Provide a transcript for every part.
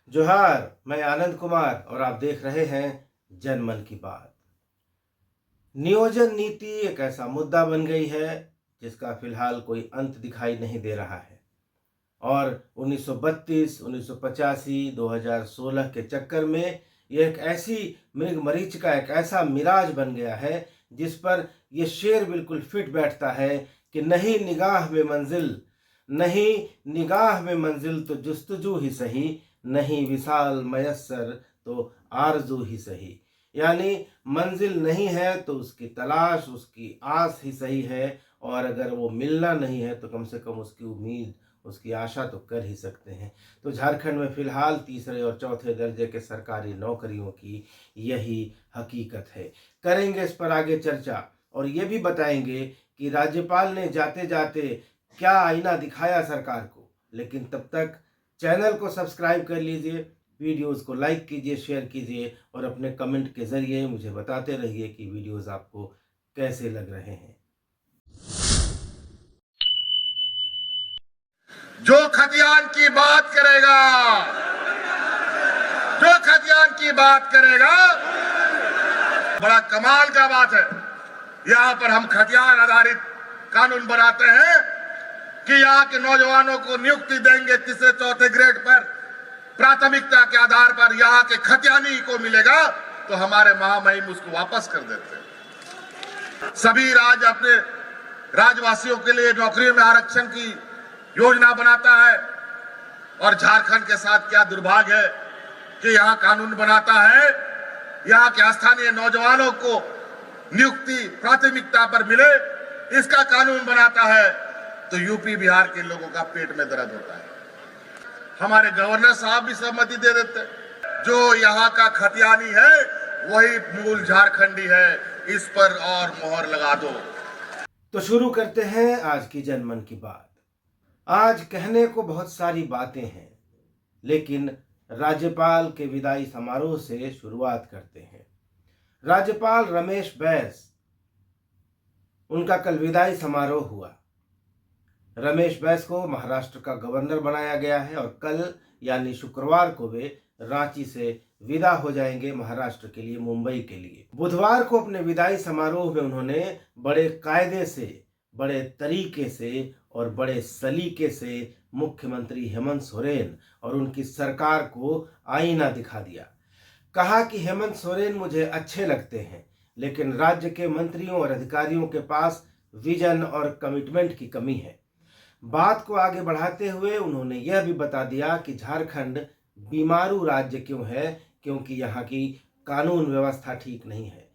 जोहार, मैं आनंद कुमार और आप देख रहे हैं जनमन की बात। नियोजन नीति एक ऐसा मुद्दा बन गई है जिसका फिलहाल कोई अंत दिखाई नहीं दे रहा है और 1932, 1985, 2016 के चक्कर में यह एक ऐसी मृगमरीच का एक ऐसा मिराज बन गया है जिस पर यह शेर बिल्कुल फिट बैठता है कि नहीं निगाह में मंजिल, नहीं निगाह में मंजिल तो जुस्तजू ही सही, नहीं विसाल मयस्सर तो आरजू ही सही। यानी मंजिल नहीं है तो उसकी तलाश, उसकी आस ही सही है, और अगर वो मिलना नहीं है तो कम से कम उसकी उम्मीद, उसकी आशा तो कर ही सकते हैं। तो झारखंड में फिलहाल तीसरे और चौथे दर्जे के सरकारी नौकरियों की यही हकीकत है। करेंगे इस पर आगे चर्चा और ये भी बताएंगे कि राज्यपाल ने जाते जाते क्या आईना दिखाया सरकार को। लेकिन तब तक चैनल को सब्सक्राइब कर लीजिए, वीडियोस को लाइक कीजिए, शेयर कीजिए और अपने कमेंट के जरिए मुझे बताते रहिए कि वीडियोस आपको कैसे लग रहे हैं। जो खतियान की बात करेगा, जो खतियान की बात करेगा, बड़ा कमाल का बात है। यहां पर हम खतियान आधारित कानून बनाते हैं कि यहाँ के नौजवानों को नियुक्ति देंगे तीसरे चौथे ग्रेड पर, प्राथमिकता के आधार पर यहाँ के खतियानी को मिलेगा तो हमारे महामहिम उसको वापस कर देते हैं। सभी राज्य अपने राज्यवासियों के लिए नौकरियों में आरक्षण की योजना बनाता है और झारखंड के साथ क्या दुर्भाग्य है कि यहाँ कानून बनाता है, यहाँ के स्थानीय नौजवानों को नियुक्ति प्राथमिकता पर मिले, इसका कानून बनाता है तो यूपी बिहार के लोगों का पेट में दर्द होता है। हमारे गवर्नर साहब भी सहमति दे देते, जो यहाँ का खतियानी है वही मूल झारखंडी है, इस पर और मोहर लगा दो। तो शुरू करते हैं आज की जनमन की बात। आज कहने को बहुत सारी बातें हैं, लेकिन राज्यपाल के विदाई समारोह से शुरुआत करते हैं। राज्यपाल रमेश बैस, उनका कल विदाई समारोह हुआ। रमेश बैस को महाराष्ट्र का गवर्नर बनाया गया है और कल यानी शुक्रवार को वे रांची से विदा हो जाएंगे महाराष्ट्र के लिए, मुंबई के लिए। बुधवार को अपने विदाई समारोह में उन्होंने बड़े कायदे से, बड़े तरीके से और बड़े सलीके से मुख्यमंत्री हेमंत सोरेन और उनकी सरकार को आईना दिखा दिया। कहा कि हेमंत सोरेन मुझे अच्छे लगते हैं, लेकिन राज्य के मंत्रियों और अधिकारियों के पास विजन और कमिटमेंट की कमी है। बात को आगे बढ़ाते हुए उन्होंने यह भी बता दिया कि झारखंड बीमारू राज्य क्यों है, क्योंकि यहाँ की कानून व्यवस्था ठीक नहीं है।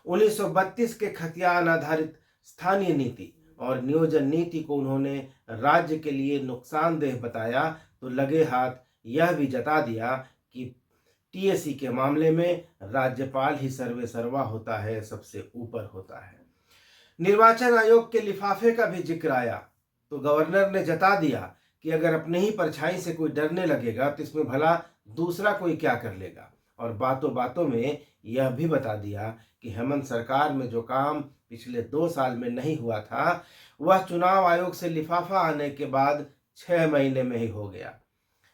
1932 के खतियान आधारित स्थानीय नीति और नियोजन नीति को उन्होंने राज्य के लिए नुकसानदेह बताया, तो लगे हाथ यह भी जता दिया कि टीएसी के मामले में राज्यपाल ही सर्वे सर्वा होता है, सबसे ऊपर होता है। निर्वाचन आयोग के लिफाफे का भी जिक्र आया तो गवर्नर ने जता दिया कि अगर अपने ही परछाई से कोई डरने लगेगा तो इसमें भला दूसरा कोई क्या कर लेगा। और बातों बातों में यह भी बता दिया कि हेमंत सरकार में जो काम पिछले 2 साल में नहीं हुआ था, वह चुनाव आयोग से लिफाफा आने के बाद 6 महीने में ही हो गया।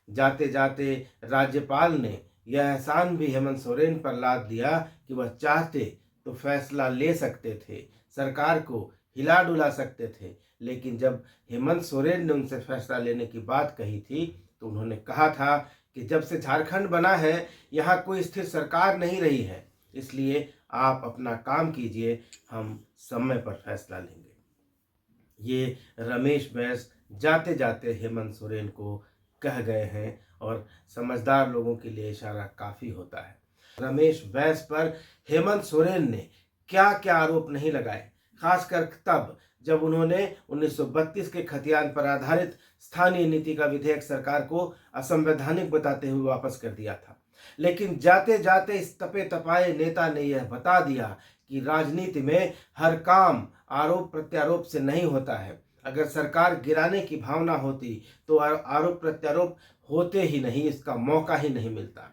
जाते जाते राज्यपाल ने यह एहसान भी हेमंत सोरेन पर लाद दिया कि वह चाहते तो फैसला ले सकते थे, सरकार को हिला डुला सकते थे, लेकिन जब हेमंत सोरेन ने उनसे फैसला लेने की बात कही थी तो उन्होंने कहा था कि जब से झारखंड बना है यहाँ कोई स्थिर सरकार नहीं रही है, इसलिए आप अपना काम कीजिए, हम समय पर फैसला लेंगे। ये रमेश बैस जाते जाते हेमंत सोरेन को कह गए हैं और समझदार लोगों के लिए इशारा काफ़ी होता है। रमेश बैस पर हेमंत सोरेन ने क्या क्या आरोप नहीं लगाए, खासकर तब जब उन्होंने 1932 के खतियान पर आधारित स्थानीय नीति का विधेयक सरकार को असंवैधानिक बताते हुए वापस कर दिया था। लेकिन जाते जाते इस तपे तपाए नेता ने यह बता दिया कि राजनीति में हर काम आरोप प्रत्यारोप से नहीं होता है। अगर सरकार गिराने की भावना होती तो आरोप प्रत्यारोप होते ही नहीं, इसका मौका ही नहीं मिलता।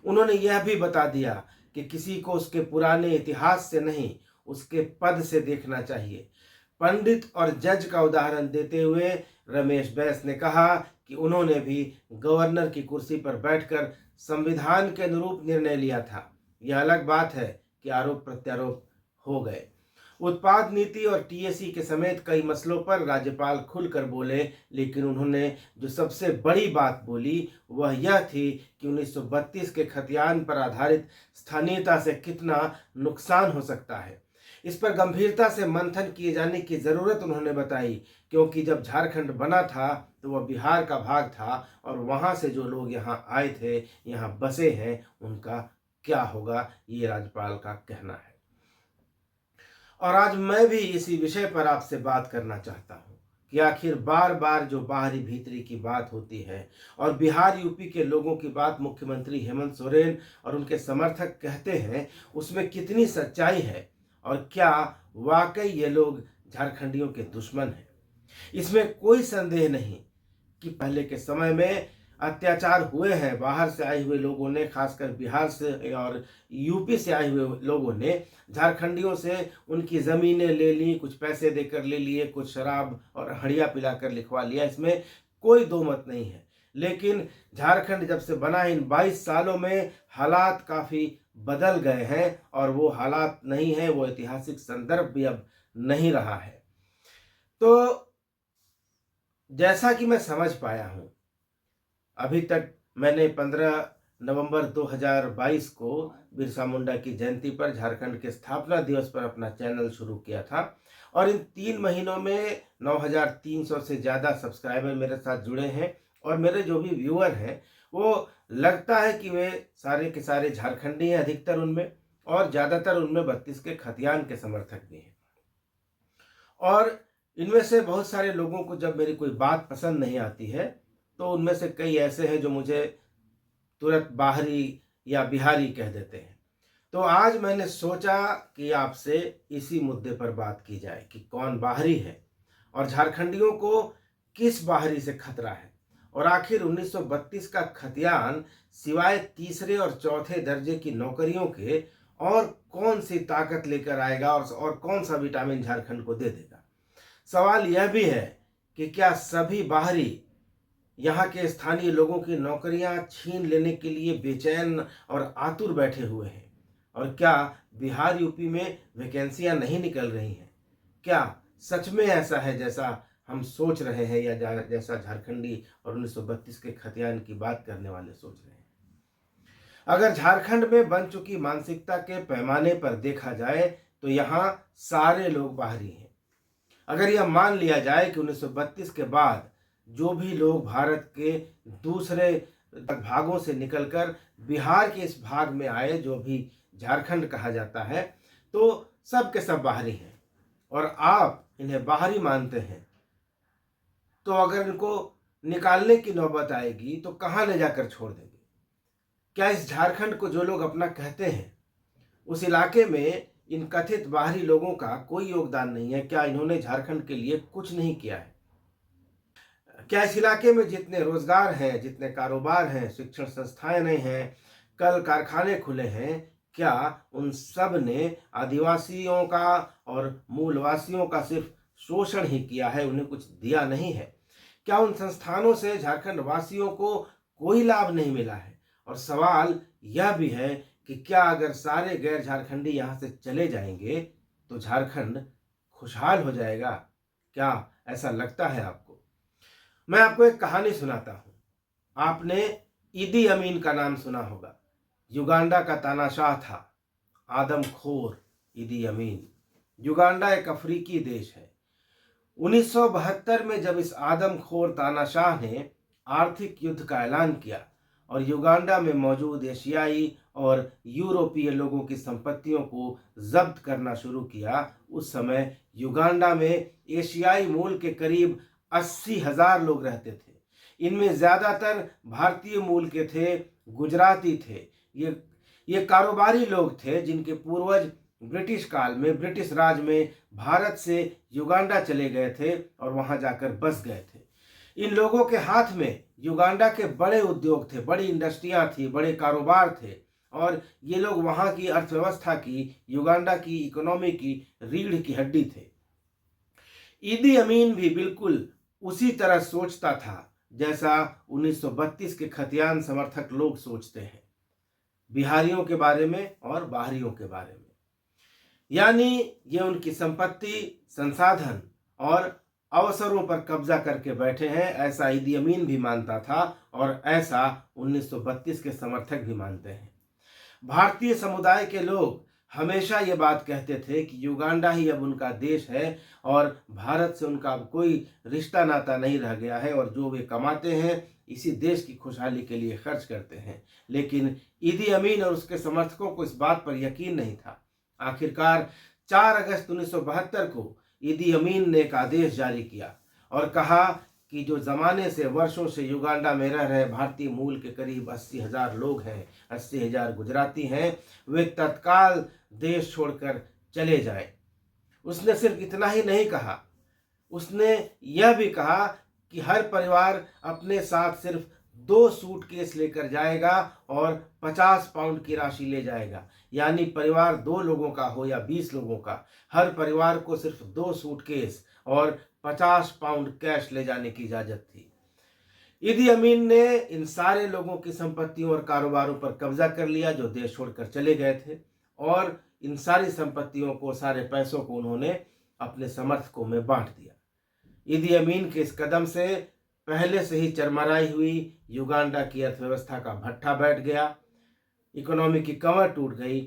उन्होंने यह भी बता दिया कि किसी को उसके पुराने इतिहास से नहीं, उसके पद से देखना चाहिए। पंडित और जज का उदाहरण देते हुए रमेश बैस ने कहा कि उन्होंने भी गवर्नर की कुर्सी पर बैठकर संविधान के अनुरूप निर्णय लिया था। यह अलग बात है कि आरोप प्रत्यारोप हो गए। उत्पाद नीति और टीएसी के समेत कई मसलों पर राज्यपाल खुलकर बोले, लेकिन उन्होंने जो सबसे बड़ी बात बोली वह यह थी कि 1932 के खतियान पर आधारित स्थानीयता से कितना नुकसान हो सकता है। इस पर गंभीरता से मंथन किए जाने की जरूरत उन्होंने बताई, क्योंकि जब झारखंड बना था तो वह बिहार का भाग था और वहां से जो लोग यहाँ आए थे, यहाँ बसे हैं, उनका क्या होगा, ये राज्यपाल का कहना है। और आज मैं भी इसी विषय पर आपसे बात करना चाहता हूं कि आखिर बार बार जो बाहरी भीतरी की बात होती है और बिहार यूपी के लोगों की बात मुख्यमंत्री हेमंत सोरेन और उनके समर्थक कहते हैं, उसमें कितनी सच्चाई है और क्या वाकई ये लोग झारखंडियों के दुश्मन हैं। इसमें कोई संदेह नहीं कि पहले के समय में अत्याचार हुए हैं। बाहर से आए हुए लोगों ने, खासकर बिहार से और यूपी से आए हुए लोगों ने झारखंडियों से उनकी ज़मीनें ले ली, कुछ पैसे देकर ले लिए, कुछ शराब और हड़िया पिलाकर लिखवा लिया। इसमें कोई दो मत नहीं है। लेकिन झारखंड जब से बना, इन 22 सालों में हालात काफ़ी बदल गए हैं और वो हालात नहीं है, वो ऐतिहासिक संदर्भ भी अब नहीं रहा है। तो जैसा कि मैं समझ पाया हूँ, अभी तक मैंने 15 नवंबर 2022 को बिरसा मुंडा की जयंती पर, झारखंड के स्थापना दिवस पर अपना चैनल शुरू किया था और इन 3 महीनों में 9300 से ज़्यादा सब्सक्राइबर मेरे साथ जुड़े हैं और मेरे जो भी व्यूअर हैं वो लगता है कि वे सारे के सारे झारखंडी हैं, अधिकतर उनमें, और ज़्यादातर उनमें 32 के खतियान के समर्थक भी हैं। और इनमें से बहुत सारे लोगों को जब मेरी कोई बात पसंद नहीं आती है तो उनमें से कई ऐसे हैं जो मुझे तुरंत बाहरी या बिहारी कह देते हैं। तो आज मैंने सोचा कि आपसे इसी मुद्दे पर बात की जाए कि कौन बाहरी है और झारखंडियों को किस बाहरी से खतरा है, और आखिर 1932 का खतियान सिवाय तीसरे और चौथे दर्जे की नौकरियों के और कौन सी ताकत लेकर आएगा और कौन सा विटामिन झारखंड को दे देगा। सवाल यह भी है कि क्या सभी बाहरी यहाँ के स्थानीय लोगों की नौकरियां छीन लेने के लिए बेचैन और आतुर बैठे हुए हैं, और क्या बिहार यूपी में वैकेंसियां नहीं निकल रही हैं? क्या सच में ऐसा है जैसा हम सोच रहे हैं या जैसा झारखंडी और 1932 के खतियान की बात करने वाले सोच रहे हैं? अगर झारखंड में बन चुकी मानसिकता के पैमाने पर देखा जाए तो यहाँ सारे लोग बाहरी हैं। अगर यह मान लिया जाए कि 1932 के बाद जो भी लोग भारत के दूसरे भागों से निकलकर बिहार के इस भाग में आए, जो भी झारखंड कहा जाता है, तो सब के सब बाहरी हैं और आप इन्हें बाहरी मानते हैं, तो अगर इनको निकालने की नौबत आएगी तो कहाँ ले जाकर छोड़ देंगे? क्या इस झारखंड को जो लोग अपना कहते हैं, उस इलाके में इन कथित बाहरी लोगों का कोई योगदान नहीं है? क्या इन्होंने झारखंड के लिए कुछ नहीं किया है? क्या इस इलाके में जितने रोजगार हैं, जितने कारोबार हैं, शिक्षण संस्थाएं नहीं हैं, कल कारखाने खुले हैं, क्या उन सब ने आदिवासियों का और मूलवासियों का सिर्फ शोषण ही किया है, उन्हें कुछ दिया नहीं है? क्या उन संस्थानों से झारखंड वासियों को कोई लाभ नहीं मिला है? और सवाल यह भी है कि क्या अगर सारे गैर झारखंडी यहाँ से चले जाएंगे तो झारखंड खुशहाल हो जाएगा? क्या ऐसा लगता है आपको? मैं आपको एक कहानी सुनाता हूँ। आपने ईदी अमीन का नाम सुना होगा। युगांडा का तानाशाह था, आदमखोर ईदी अमीन। युगांडा एक अफ्रीकी देश है। 1972 में जब इस आदमखोर तानाशाह ने आर्थिक युद्ध का ऐलान किया और युगांडा में मौजूद एशियाई और यूरोपीय लोगों की संपत्तियों को जब्त करना शुरू किया, उस समय युगांडा में एशियाई मूल के करीब 80,000 लोग रहते थे। इनमें ज़्यादातर भारतीय मूल के थे, गुजराती थे। ये कारोबारी लोग थे जिनके पूर्वज ब्रिटिश काल में, ब्रिटिश राज में भारत से युगांडा चले गए थे और वहां जाकर बस गए थे। इन लोगों के हाथ में युगांडा के बड़े उद्योग थे, बड़ी इंडस्ट्रियां थी, बड़े कारोबार थे, और ये लोग वहां की अर्थव्यवस्था की, युगांडा की इकोनॉमी की रीढ़ की हड्डी थे। ईदी अमीन भी बिल्कुल उसी तरह सोचता था जैसा 1932 के खतियान समर्थक लोग सोचते हैं, बिहारियों के बारे में और बाहरियों के बारे में। यानी ये उनकी संपत्ति, संसाधन और अवसरों पर कब्जा करके बैठे हैं, ऐसा ईदी अमीन भी मानता था और ऐसा 1932 के समर्थक भी मानते हैं। भारतीय समुदाय के लोग हमेशा ये बात कहते थे कि युगांडा ही अब उनका देश है और भारत से उनका अब कोई रिश्ता नाता नहीं रह गया है और जो वे कमाते हैं इसी देश की खुशहाली के लिए खर्च करते हैं। लेकिन ईदी अमीन और उसके समर्थकों को इस बात पर यकीन नहीं था। आखिरकार 4 अगस्त 1972 को ईदी अमीन ने एक आदेश जारी किया और कहा कि जो ज़माने से वर्षों से युगांडा में रह रहे भारतीय मूल के करीब 80,000 लोग हैं, 80,000 गुजराती हैं, वे तत्काल देश छोड़कर चले जाएं। उसने सिर्फ इतना ही नहीं कहा, उसने यह भी कहा कि हर परिवार अपने साथ सिर्फ 2 सूटकेस लेकर जाएगा और 50 पाउंड की राशि ले जाएगा। यानी परिवार 2 लोगों का हो या 20 लोगों का, हर परिवार को सिर्फ 2 सूटकेस और 50 पाउंड कैश ले जाने की इजाजत थी। ईदी अमीन ने इन सारे लोगों की संपत्तियों और कारोबारों पर कब्जा कर लिया जो देश छोड़कर चले गए थे और इन सारी संपत्तियों को, सारे पैसों को उन्होंने अपने समर्थकों में बांट दिया। ईदी अमीन के इस कदम से पहले से ही चरमराई हुई युगांडा की अर्थव्यवस्था का भट्ठा बैठ गया, इकोनॉमी की कमर टूट गई,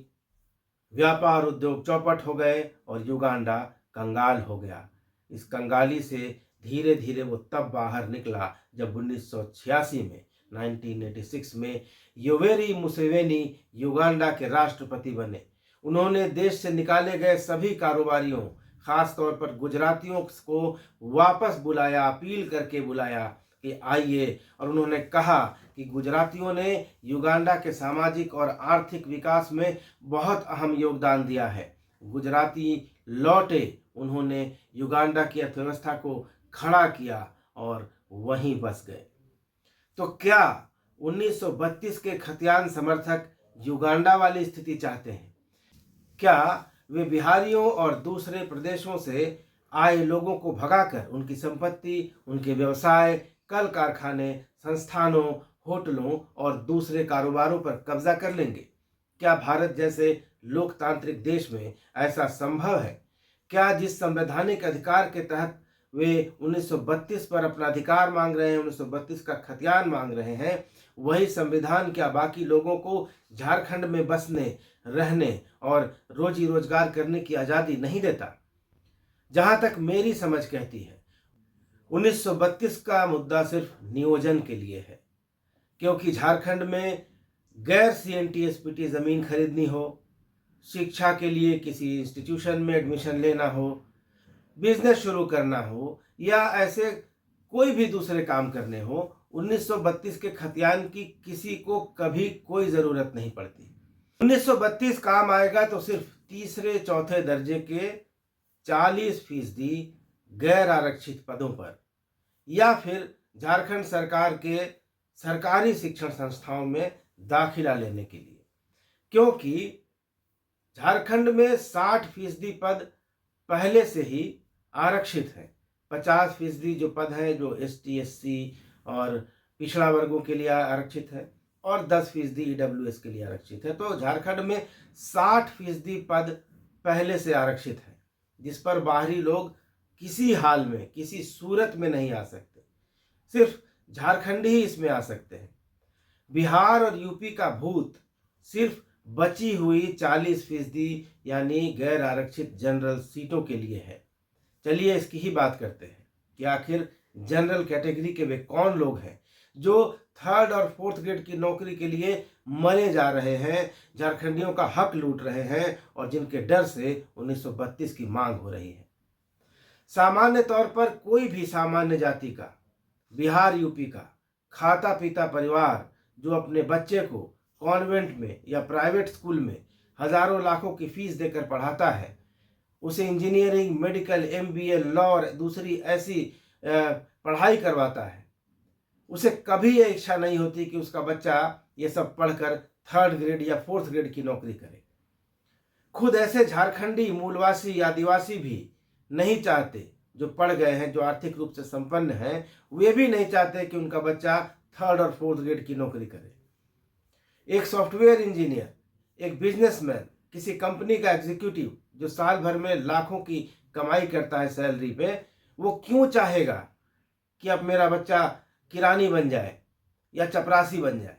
व्यापार उद्योग चौपट हो गए और युगांडा कंगाल हो गया। इस कंगाली से धीरे धीरे वो तब बाहर निकला जब 1986 में 1986 में योवेरी मुसेवेनी युगांडा के राष्ट्रपति बने। उन्होंने देश से निकाले गए सभी कारोबारियों, खास तौर पर गुजरातियों को वापस बुलाया, अपील करके बुलाया कि आइए, और उन्होंने कहा कि गुजरातियों ने युगांडा के सामाजिक और आर्थिक विकास में बहुत अहम योगदान दिया है। गुजराती लौटे, उन्होंने युगांडा की अर्थव्यवस्था को खड़ा किया और वहीं बस गए। तो क्या 1932 के खतियान समर्थक युगांडा वाली स्थिति चाहते हैं? क्या वे बिहारियों और दूसरे प्रदेशों से आए लोगों को भगाकर उनकी संपत्ति, उनके व्यवसाय, कल कारखाने, संस्थानों, होटलों और दूसरे कारोबारों पर कब्जा कर लेंगे? क्या भारत जैसे लोकतांत्रिक देश में ऐसा संभव है? क्या जिस संवैधानिक अधिकार के तहत वे 1932 पर अपना अधिकार मांग रहे हैं, 1932 का खतियान मांग रहे हैं, वही संविधान क्या बाकी लोगों को झारखंड में बसने, रहने और रोजी रोजगार करने की आज़ादी नहीं देता? जहां तक मेरी समझ कहती है, 1932 का मुद्दा सिर्फ नियोजन के लिए है, क्योंकि झारखंड में गैर CNTSPT ज़मीन खरीदनी हो, शिक्षा के लिए किसी इंस्टीट्यूशन में एडमिशन लेना हो, बिजनेस शुरू करना हो या ऐसे कोई भी दूसरे काम करने हो, 1932 के खतियान की किसी को कभी कोई ज़रूरत नहीं पड़ती। 1932 काम आएगा तो सिर्फ तीसरे चौथे दर्जे के 40% गैर आरक्षित पदों पर या फिर झारखंड सरकार के सरकारी शिक्षण संस्थाओं में दाखिला लेने के लिए, क्योंकि झारखंड में 60% पद पहले से ही आरक्षित हैं। 50% जो पद हैं जो ST SC और पिछड़ा वर्गों के लिए आरक्षित है और 10% EWS के लिए आरक्षित है। तो झारखंड में 60% पद पहले से आरक्षित है, जिस पर बाहरी लोग किसी हाल में, किसी सूरत में नहीं आ सकते। सिर्फ झारखंडी ही इसमें आ सकते हैं। बिहार और यूपी का भूत सिर्फ बची हुई 40% यानी गैर आरक्षित जनरल सीटों के लिए है। चलिए इसकी ही बात करते हैं कि आखिर जनरल कैटेगरी के वे कौन लोग हैं जो 3rd और 4th ग्रेड की नौकरी के लिए मरे जा रहे हैं, झारखंडियों का हक लूट रहे हैं और जिनके डर से 1932 की मांग हो रही है। सामान्य तौर पर कोई भी सामान्य जाति का, बिहार यूपी का खाता पीता परिवार जो अपने बच्चे को कॉन्वेंट में या प्राइवेट स्कूल में हजारों लाखों की फीस देकर पढ़ाता है, उसे इंजीनियरिंग, मेडिकल, MBA, लॉ और दूसरी ऐसी पढ़ाई करवाता है, उसे कभी यह इच्छा नहीं होती कि उसका बच्चा ये सब पढ़कर 3rd ग्रेड या 4th ग्रेड की नौकरी करे। खुद ऐसे झारखंडी मूलवासी आदिवासी भी नहीं चाहते जो पढ़ गए हैं, जो आर्थिक रूप से संपन्न हैं, वे भी नहीं चाहते कि उनका बच्चा 3rd और 4th ग्रेड की नौकरी करे। एक सॉफ्टवेयर इंजीनियर, एक बिजनेसमैन, किसी कंपनी का एग्जीक्यूटिव जो साल भर में लाखों की कमाई करता है सैलरी पे, वो क्यों चाहेगा कि अब मेरा बच्चा किरानी बन जाए या चपरासी बन जाए?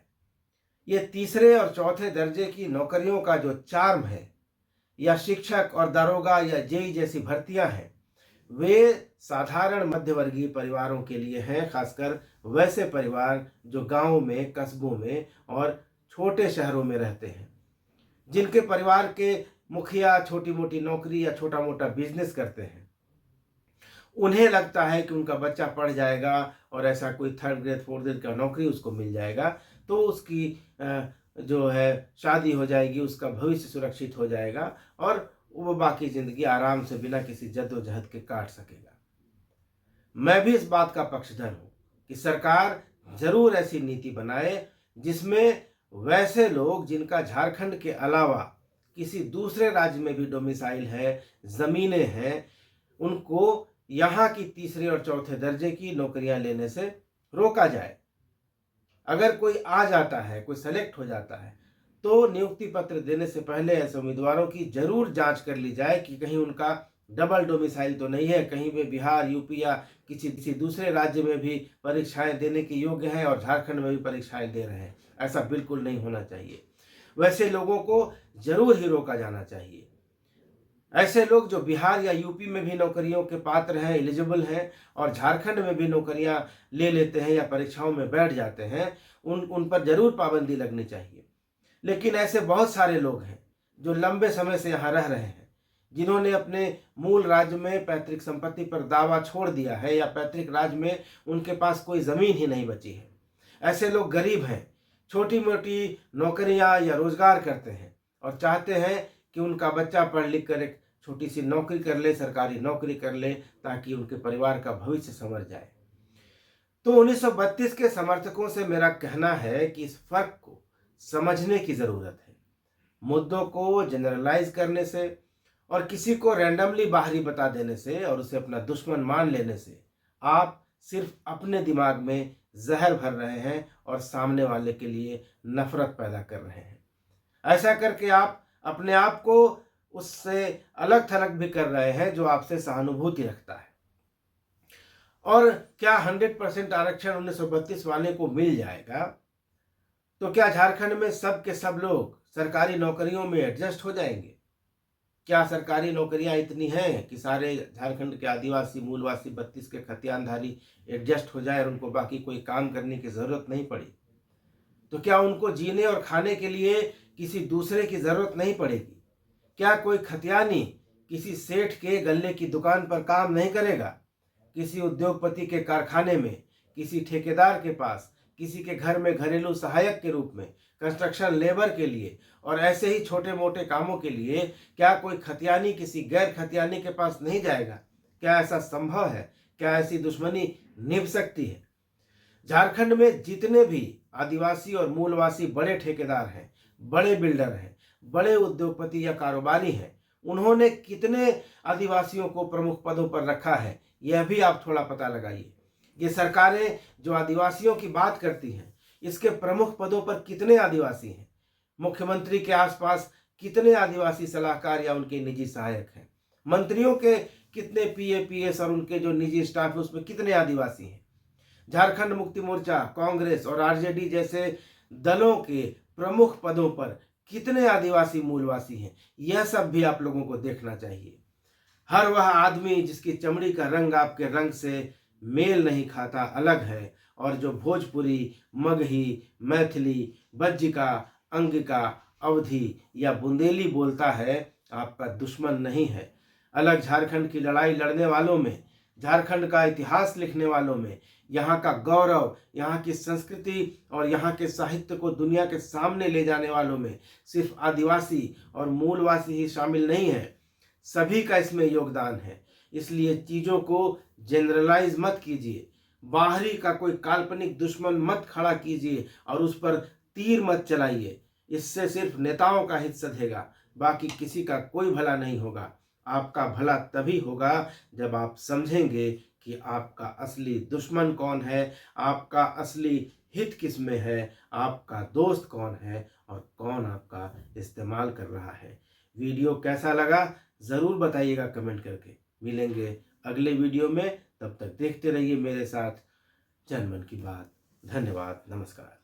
ये 3रे और 4थे दर्जे की नौकरियों का जो चार्म है, या शिक्षक और दारोगा या जेई जैसी भर्तियां हैं, वे साधारण मध्यवर्गीय परिवारों के लिए हैं, खासकर वैसे परिवार जो गांवों में, कस्बों में और छोटे शहरों में रहते हैं, जिनके परिवार के मुखिया छोटी मोटी नौकरी या छोटा मोटा बिजनेस करते हैं। उन्हें लगता है कि उनका बच्चा पढ़ जाएगा और ऐसा कोई 3rd ग्रेड 4th ग्रेड का नौकरी उसको मिल जाएगा, तो उसकी जो है शादी हो जाएगी, उसका भविष्य सुरक्षित हो जाएगा और वो बाकी जिंदगी आराम से बिना किसी जद्दोजहद के काट सकेगा। मैं भी इस बात का पक्षधर हूँ कि सरकार जरूर ऐसी नीति बनाए जिसमें वैसे लोग जिनका झारखंड के अलावा किसी दूसरे राज्य में भी डोमिसाइल है, जमीनें हैं, उनको यहाँ की 3रे और 4थे दर्जे की नौकरियां लेने से रोका जाए। अगर कोई आ जाता है, कोई सेलेक्ट हो जाता है, तो नियुक्ति पत्र देने से पहले ऐसे उम्मीदवारों की जरूर जांच कर ली जाए कि कहीं उनका डबल डोमिसाइल तो नहीं है, कहीं वे बिहार, यूपी या किसी दूसरे राज्य में भी परीक्षाएं देने के योग्य हैं और झारखंड में भी परीक्षाएं दे रहे हैं। ऐसा बिल्कुल नहीं होना चाहिए। वैसे लोगों को जरूर ही रोका जाना चाहिए। ऐसे लोग जो बिहार या यूपी में भी नौकरियों के पात्र हैं, एलिजिबल हैं और झारखंड में भी नौकरियां ले लेते हैं या परीक्षाओं में बैठ जाते हैं, उन पर जरूर पाबंदी लगनी चाहिए। लेकिन ऐसे बहुत सारे लोग हैं जो लंबे समय से यहाँ रह रहे हैं, जिन्होंने अपने मूल राज्य में पैतृक संपत्ति पर दावा छोड़ दिया है या पैतृक राज्य में उनके पास कोई ज़मीन ही नहीं बची है। ऐसे लोग गरीब हैं, छोटी मोटी नौकरियां या रोजगार करते हैं और चाहते हैं कि उनका बच्चा पढ़ लिख कर एक छोटी सी नौकरी कर ले, सरकारी नौकरी कर ले, ताकि उनके परिवार का भविष्य संवर जाए। तो 1932 के समर्थकों से मेरा कहना है कि इस फर्क को समझने की जरूरत है। मुद्दों को जनरलाइज करने से और किसी को रैंडमली बाहरी बता देने से और उसे अपना दुश्मन मान लेने से आप सिर्फ अपने दिमाग में जहर भर रहे हैं और सामने वाले के लिए नफरत पैदा कर रहे हैं। ऐसा करके आप अपने आप को उससे अलग थलग भी कर रहे हैं जो आपसे सहानुभूति रखता है। और क्या 100% आरक्षण 1932 वाले को मिल जाएगा तो क्या झारखंड में सब के सब लोग सरकारी नौकरियों में एडजस्ट हो जाएंगे? क्या सरकारी नौकरियां इतनी हैं कि सारे झारखंड के आदिवासी, मूलवासी, 32 के खतियानधारी एडजस्ट हो जाए और उनको बाकी कोई काम करने की जरूरत नहीं पड़ी? तो क्या उनको जीने और खाने के लिए किसी दूसरे की जरूरत नहीं पड़ेगी? क्या कोई खतियानी किसी सेठ के गल्ले की दुकान पर काम नहीं करेगा? किसी उद्योगपति के कारखाने में, किसी ठेकेदार के पास, किसी के घर में घरेलू सहायक के रूप में, कंस्ट्रक्शन लेबर के लिए और ऐसे ही छोटे मोटे कामों के लिए क्या कोई खतियानी किसी गैर खतियानी के पास नहीं जाएगा? क्या ऐसा संभव है? क्या ऐसी दुश्मनी निभ सकती है? झारखंड में जितने भी आदिवासी और मूलवासी बड़े ठेकेदार हैं, बड़े बिल्डर हैं, बड़े उद्योगपति या कारोबारी हैं, उन्होंने कितने आदिवासियों को प्रमुख पदों पर रखा है, यह भी आप थोड़ा पता लगाइए। ये सरकारें जो आदिवासियों की बात करती हैं, इसके प्रमुख पदों पर कितने आदिवासी हैं? मुख्यमंत्री के आसपास कितने आदिवासी सलाहकार या उनके निजी सहायक हैं? मंत्रियों के कितने पीए, पीएस और उनके जो निजी स्टाफ है उसमें कितने आदिवासी हैं? झारखंड मुक्ति मोर्चा, कांग्रेस और आरजेडी जैसे दलों के प्रमुख पदों पर कितने आदिवासी मूलवासी हैं? यह सब भी आप लोगों को देखना चाहिए। हर वह आदमी जिसकी चमड़ी का रंग आपके रंग से मेल नहीं खाता अलग है, और जो भोजपुरी, मगही, मैथिली, बज्जिका, अंगिका, अवधी या बुंदेली बोलता है आपका दुश्मन नहीं है। अलग झारखंड की लड़ाई लड़ने वालों में, झारखंड का इतिहास लिखने वालों में, यहाँ का गौरव, यहाँ की संस्कृति और यहाँ के साहित्य को दुनिया के सामने ले जाने वालों में सिर्फ आदिवासी और मूलवासी ही शामिल नहीं है, सभी का इसमें योगदान है। इसलिए चीज़ों को जनरलाइज मत कीजिए, बाहरी का कोई काल्पनिक दुश्मन मत खड़ा कीजिए और उस पर तीर मत चलाइए। इससे सिर्फ नेताओं का हित सधेगा, बाकी किसी का कोई भला नहीं होगा। आपका भला तभी होगा जब आप समझेंगे कि आपका असली दुश्मन कौन है, आपका असली हित किस में है, आपका दोस्त कौन है और कौन आपका इस्तेमाल कर रहा है। वीडियो कैसा लगा ज़रूर बताइएगा कमेंट करके। मिलेंगे अगले वीडियो में, तब तक देखते रहिए मेरे साथ जनमन की बात। धन्यवाद, नमस्कार।